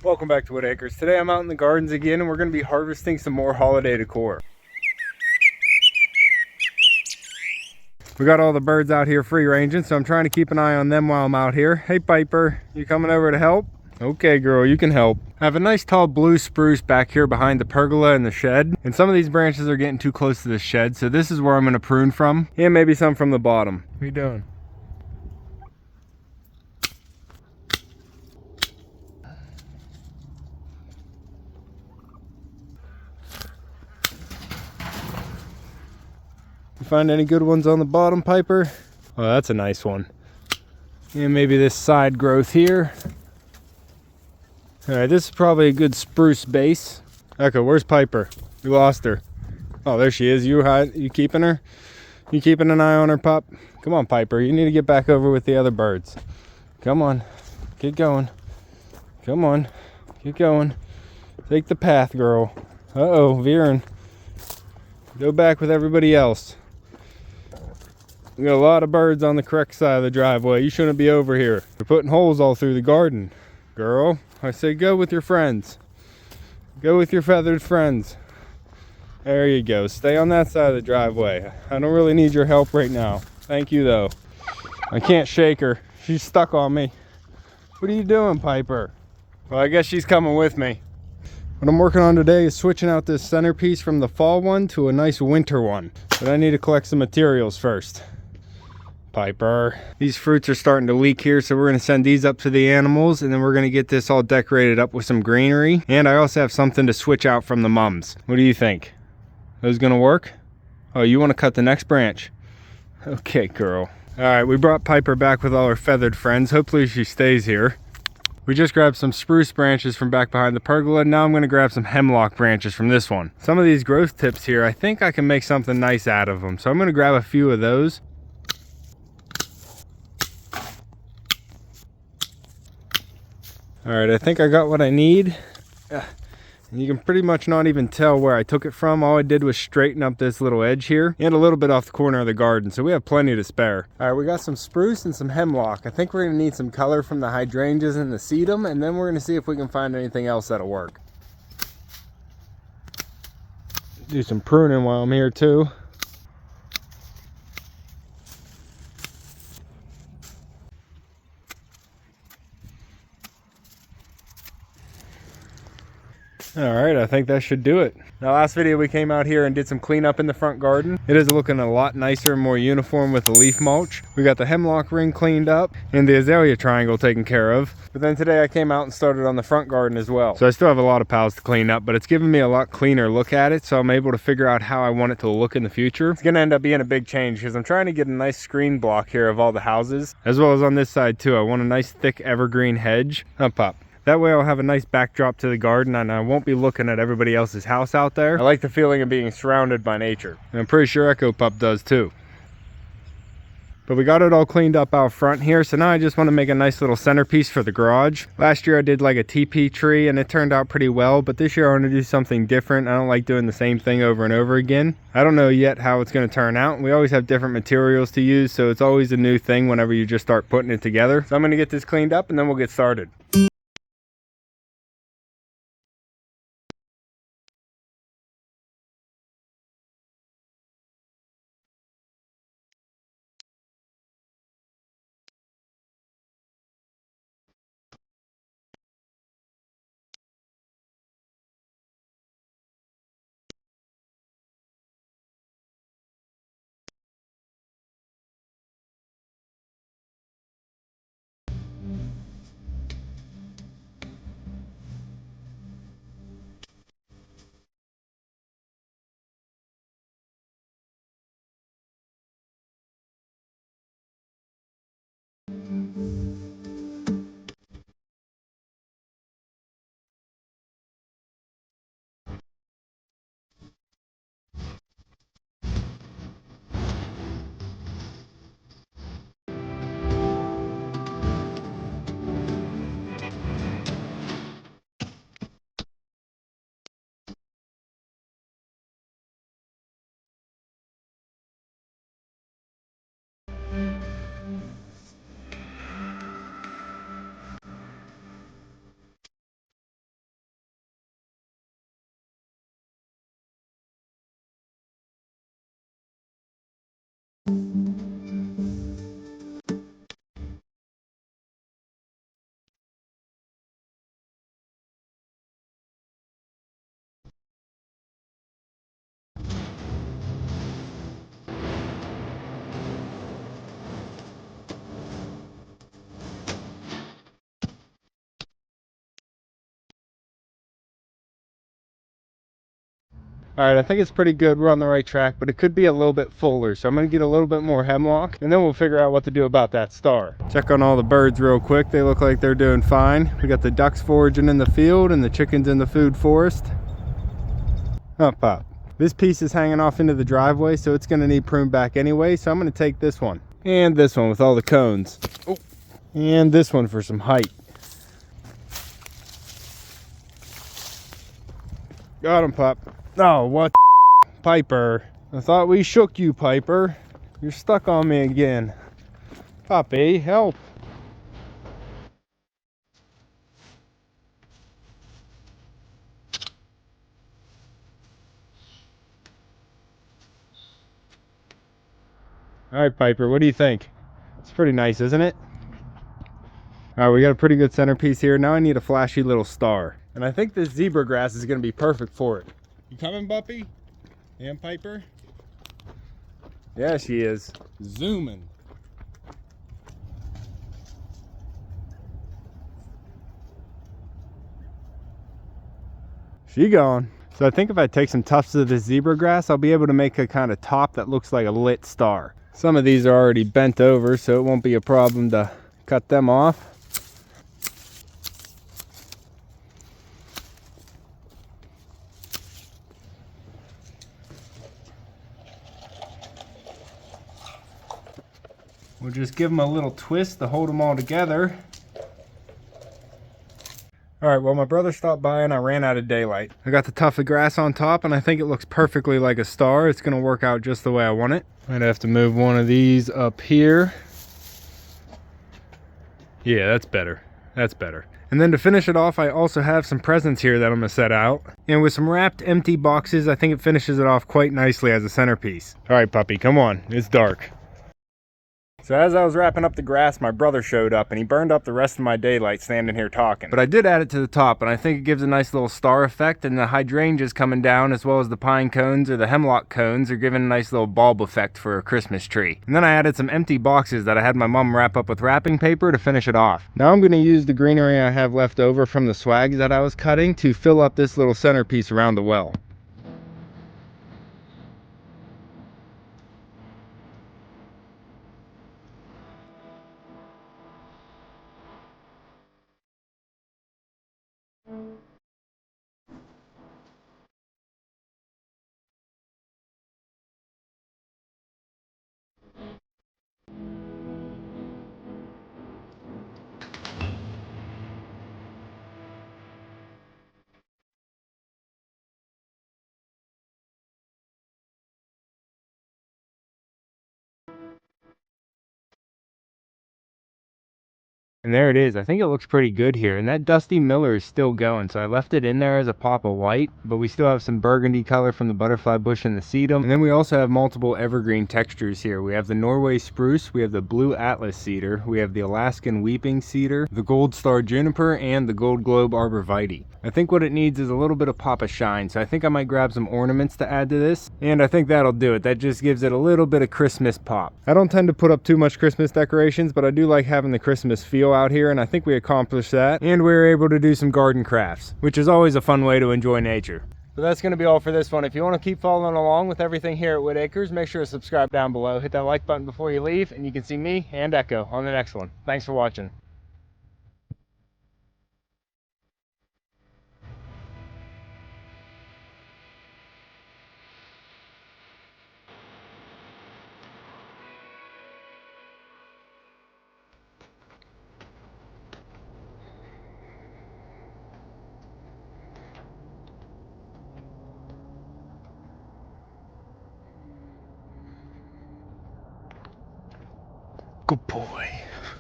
Welcome back to Whitt Acres. Today I'm out in the gardens again and we're going to be harvesting some more holiday decor. We got all the birds out here free ranging, so I'm trying to keep an eye on them while I'm out here. Hey Piper, you coming over to help? Okay girl, you can help. I have a nice tall blue spruce back here behind the pergola and the shed, and some of these branches are getting too close to the shed, so this is where I'm going to prune from, and maybe some from the bottom. What are you doing? You find any good ones on the bottom, Piper? Oh, that's a nice one. And maybe this side growth here. All right, this is probably a good spruce base. Echo, where's Piper? We lost her. Oh, there she is. You keeping her? You keeping an eye on her, pup? Come on, Piper. You need to get back over with the other birds. Come on. Get going. Come on. Get going. Take the path, girl. Uh-oh, veering. Go back with everybody else. We got a lot of birds on the correct side of the driveway. You shouldn't be over here. They're putting holes all through the garden. Girl, I say go with your friends. Go with your feathered friends. There you go. Stay on that side of the driveway. I don't really need your help right now. Thank you, though. I can't shake her. She's stuck on me. What are you doing, Piper? Well, I guess she's coming with me. What I'm working on today is switching out this centerpiece from the fall one to a nice winter one. But I need to collect some materials first. Piper. These fruits are starting to leak here, so we're going to send these up to the animals, and then we're going to get this all decorated up with some greenery. And I also have something to switch out from the mums. What do you think? Those going to work? Oh, you want to cut the next branch? Okay, girl. All right, we brought Piper back with all her feathered friends. Hopefully she stays here. We just grabbed some spruce branches from back behind the pergola. Now I'm going to grab some hemlock branches from this one. Some of these growth tips here, I think I can make something nice out of them. So I'm going to grab a few of those. All right, I think I got what I need. And you can pretty much not even tell where I took it from. All I did was straighten up this little edge here and a little bit off the corner of the garden, so we have plenty to spare. All right, we got some spruce and some hemlock. I think we're gonna need some color from the hydrangeas and the sedum, and then we're gonna see if we can find anything else that'll work. Do some pruning while I'm here too. All right, I think that should do it. Now, last video we came out here and did some cleanup in the front garden. It is looking a lot nicer and more uniform with the leaf mulch. We got the hemlock ring cleaned up and the azalea triangle taken care of. But then today I came out and started on the front garden as well. So I still have a lot of piles to clean up, but it's given me a lot cleaner look at it, so I'm able to figure out how I want it to look in the future. It's gonna end up being a big change because I'm trying to get a nice screen block here of all the houses, as well as on this side too. I want a nice thick evergreen hedge. Up, up. That way I'll have a nice backdrop to the garden and I won't be looking at everybody else's house out there. I like the feeling of being surrounded by nature. And I'm pretty sure Echo Pup does too. But we got it all cleaned up out front here, so now I just want to make a nice little centerpiece for the garage. Last year I did like a teepee tree and it turned out pretty well, but this year I want to do something different. I don't like doing the same thing over and over again. I don't know yet how it's going to turn out. We always have different materials to use, so it's always a new thing whenever you just start putting it together. So I'm going to get this cleaned up and then we'll get started. All right, I think it's pretty good. We're on the right track, but it could be a little bit fuller. So I'm gonna get a little bit more hemlock and then we'll figure out what to do about that star. Check on all the birds real quick. They look like they're doing fine. We got the ducks foraging in the field and the chickens in the food forest. Up, up. This piece is hanging off into the driveway, so it's gonna need pruned back anyway. So I'm gonna take this one and this one with all the cones. Oh, and this one for some height. Got him, pup. Oh, what Piper? I thought we shook you, Piper. You're stuck on me again. Puppy, help. All right, Piper, what do you think? It's pretty nice, isn't it? All right, we got a pretty good centerpiece here. Now I need a flashy little star. And I think this zebra grass is gonna be perfect for it. You coming, Buppy? And Piper? Yeah, she is. Zooming. She gone. So I think if I take some tufts of this zebra grass, I'll be able to make a kind of top that looks like a lit star. Some of these are already bent over, so it won't be a problem to cut them off. We'll just give them a little twist to hold them all together. All right, well, my brother stopped by and I ran out of daylight. I got the tuft of grass on top and I think it looks perfectly like a star. It's gonna work out just the way I want it. I'd have to move one of these up here. Yeah, that's better. That's better. And then to finish it off, I also have some presents here that I'm gonna set out. And with some wrapped empty boxes, I think it finishes it off quite nicely as a centerpiece. All right, puppy, come on, it's dark. So as I was wrapping up the grass, my brother showed up and he burned up the rest of my daylight standing here talking. But I did add it to the top and I think it gives a nice little star effect, and the hydrangeas coming down as well as the pine cones or the hemlock cones are giving a nice little bulb effect for a Christmas tree. And then I added some empty boxes that I had my mom wrap up with wrapping paper to finish it off. Now I'm going to use the greenery I have left over from the swags that I was cutting to fill up this little centerpiece around the well. And there it is. I think it looks pretty good here. And that Dusty Miller is still going. So I left it in there as a pop of white, but we still have some burgundy color from the butterfly bush and the sedum. And then we also have multiple evergreen textures here. We have the Norway spruce, we have the blue Atlas cedar, we have the Alaskan weeping cedar, the gold star juniper, and the gold globe arborvitae. I think what it needs is a little bit of pop of shine. So I think I might grab some ornaments to add to this. And I think that'll do it. That just gives it a little bit of Christmas pop. I don't tend to put up too much Christmas decorations, but I do like having the Christmas feel out here, and I think we accomplished that. And we were able to do some garden crafts, which is always a fun way to enjoy nature. But that's going to be all for this one. If you want to keep following along with everything here at Whitt Acres, make sure to subscribe down below. Hit that like button before you leave, and you can see me and Echo on the next one. Thanks for watching. Good boy.